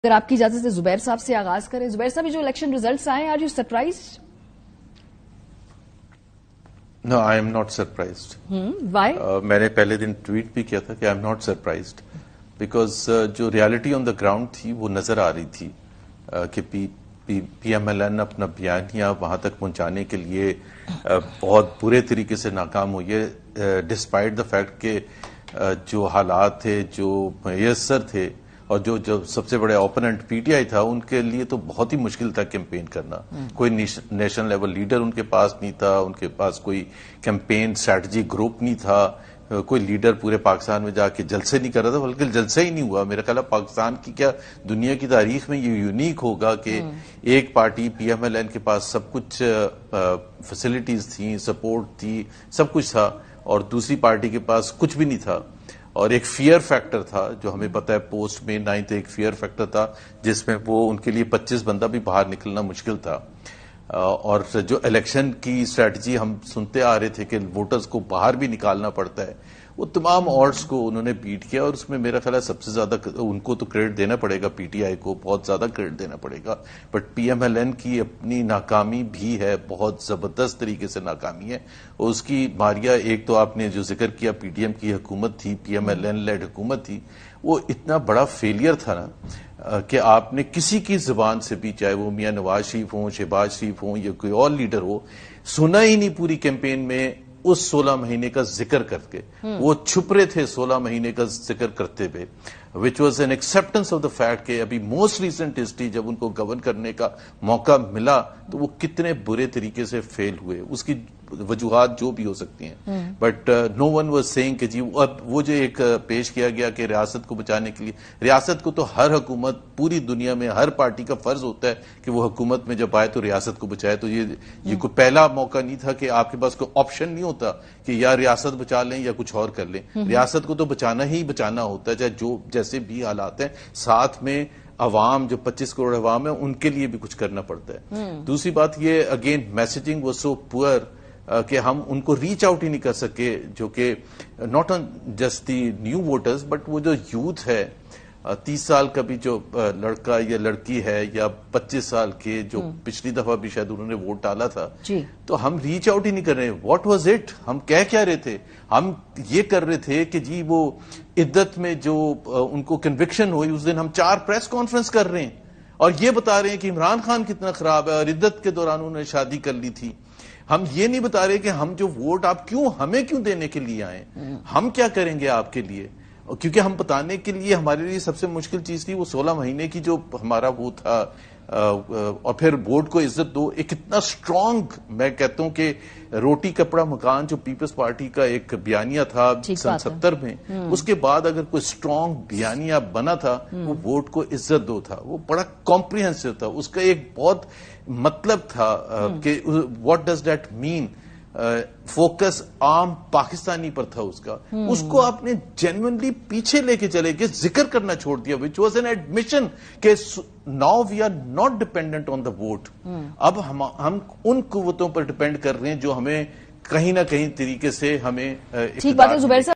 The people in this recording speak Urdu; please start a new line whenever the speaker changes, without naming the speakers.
اگر آپ کی اجازت سے زبیر صاحب سے آغاز کریں. زبیر صاحب جو الیکشن ریزلٹس آئے are you surprised?
No, I am not surprised.
Why?
میں نے پہلے دن ٹویٹ بھی کیا تھا کہ I am not surprised because جو ریالٹی آن دا گراؤنڈ تھی وہ نظر آ رہی تھی کہ پی ایم ایل این اپنا بیانیہ وہاں تک پہنچانے کے لیے بہت برے طریقے سے ناکام ہوئی ہے ڈسپائٹ دا فیکٹ کہ جو حالات تھے جو میسر تھے اور جو سب سے بڑے اوپوننٹ پی ٹی آئی تھا ان کے لیے تو بہت ہی مشکل تھا کیمپین کرنا. کوئی نیشنل لیول لیڈر ان کے پاس نہیں تھا, ان کے پاس کوئی کیمپین اسٹریٹجی گروپ نہیں تھا, کوئی لیڈر پورے پاکستان میں جا کے جلسے نہیں کر رہا تھا, بلکہ جلسہ ہی نہیں ہوا. میرا خیال ہے پاکستان کی کیا دنیا کی تاریخ میں یہ یونیک ہوگا کہ ایک party P M L N کے پاس سب کچھ فیسلٹیز تھیں, سپورٹ تھی, سب کچھ تھا, اور دوسری پارٹی کے پاس کچھ بھی نہیں تھا. اور ایک فیئر فیکٹر تھا جو ہمیں پتا ہے پوسٹ میں 9 ایک فیئر فیکٹر تھا جس میں وہ ان کے لیے 25 بندہ بھی باہر نکلنا مشکل تھا. اور جو الیکشن کی اسٹریٹجی ہم سنتے آ رہے تھے کہ ووٹرز کو باہر بھی نکالنا پڑتا ہے, وہ تمام آڈز کو انہوں نے بیٹ کیا. اور اس میں میرا خیال ہے سب سے زیادہ ان کو تو کریڈٹ دینا پڑے گا, پی ٹی آئی کو بہت زیادہ کریڈٹ دینا پڑے گا. But P M L N کی اپنی ناکامی بھی ہے, بہت زبردست طریقے سے ناکامی ہے. اور اس کی ماریا ایک تو آپ نے جو ذکر کیا پی ٹی ایم کی حکومت تھی, P M L N led حکومت تھی, وہ اتنا بڑا فیلئر تھا نا کہ آپ نے کسی کی زبان سے بھی, چاہے وہ میاں نواز شریف ہوں, شہباز شریف ہوں یا کوئی اور لیڈر ہو, سنا ہی نہیں پوری کیمپین میں اس 16 مہینے کا ذکر کر کے. وہ چھپ رہے تھے 16 مہینے کا ذکر کرتے ہوئے, وچ was N acceptance of the fact کہ ابھی موسٹ ریسنٹ ہسٹری جب ان کو گورن کرنے کا موقع ملا تو وہ کتنے برے طریقے سے فیل ہوئے. اس کی وجوہات جو بھی ہو سکتی ہیں, but no one was seeing کہ جی اب وہ جو ایک پیش کیا گیا کہ ریاست کو بچانے کے لیے, ریاست کو تو ہر حکومت پوری دنیا میں ہر پارٹی کا فرض ہوتا ہے کہ وہ حکومت میں جب آئے تو ریاست کو بچائے. تو یہ کوئی پہلا موقع نہیں تھا کہ آپ کے پاس کوئی آپشن نہیں ہوتا کہ یا ریاست بچا لیں یا کچھ اور کر لیں. ریاست کو تو بچانا ہی بچانا ہوتا ہے, چاہے جو جیسے بھی حالات ہیں. ساتھ میں عوام جو 25 کروڑ عوام ہے ان کے لیے بھی کچھ کرنا پڑتا ہے. دوسری بات یہ اگین میسجنگ واز سو پور کہ ہم ان کو ریچ آؤٹ ہی نہیں کر سکے, جو کہ not on just the new voters but وہ جو یوتھ ہے 30 سال کا بھی جو لڑکا یا لڑکی ہے یا 25 سال کے جو پچھلی دفعہ بھی شاید انہوں نے ووٹ ڈالا تھا, تو ہم ریچ آؤٹ ہی نہیں کر رہے. What was it? ہم کہہ کیا رہے تھے؟ ہم یہ کر رہے تھے کہ جی وہ عدت میں جو ان کو کنوکشن ہوئی اس دن ہم 4 پریس کانفرنس کر رہے ہیں اور یہ بتا رہے ہیں کہ عمران خان کتنا خراب ہے اور عدت کے دوران انہوں نے شادی کر لی تھی. ہم یہ نہیں بتا رہے کہ ہم جو ووٹ آپ ہمیں کیوں دینے کے لیے آئے, ہم کیا کریں گے آپ کے لیے. کیونکہ ہم بتانے کے لیے ہمارے لیے سب سے مشکل چیز تھی وہ 16 مہینے کی جو ہمارا وہ تھا, اور پھر ووٹ کو عزت دو. ایک اتنا سٹرونگ, میں کہتا ہوں کہ روٹی کپڑا مکان جو پیپلز پارٹی کا ایک بیانیہ تھا سن 70 میں, اس کے بعد اگر کوئی سٹرونگ بیانیہ بنا تھا وہ ووٹ کو عزت دو تھا. وہ بڑا کمپریہنسو تھا, اس کا ایک بہت مطلب تھا کہ what does that mean. Focus عام پاکستانی پر تھا اس کا. اس کو آپ نے جینوئنلی پیچھے لے کے چلے گئے, ذکر کرنا چھوڑ دیا, وچ واز این ایڈمیشن کہ now we are not dependent on the vote. اب ہم ان قوتوں پر ڈیپینڈ کر رہے ہیں جو ہمیں کہیں نہ کہیں طریقے سے ہمیں.
ٹھیک بات ہے زبیر صاحب.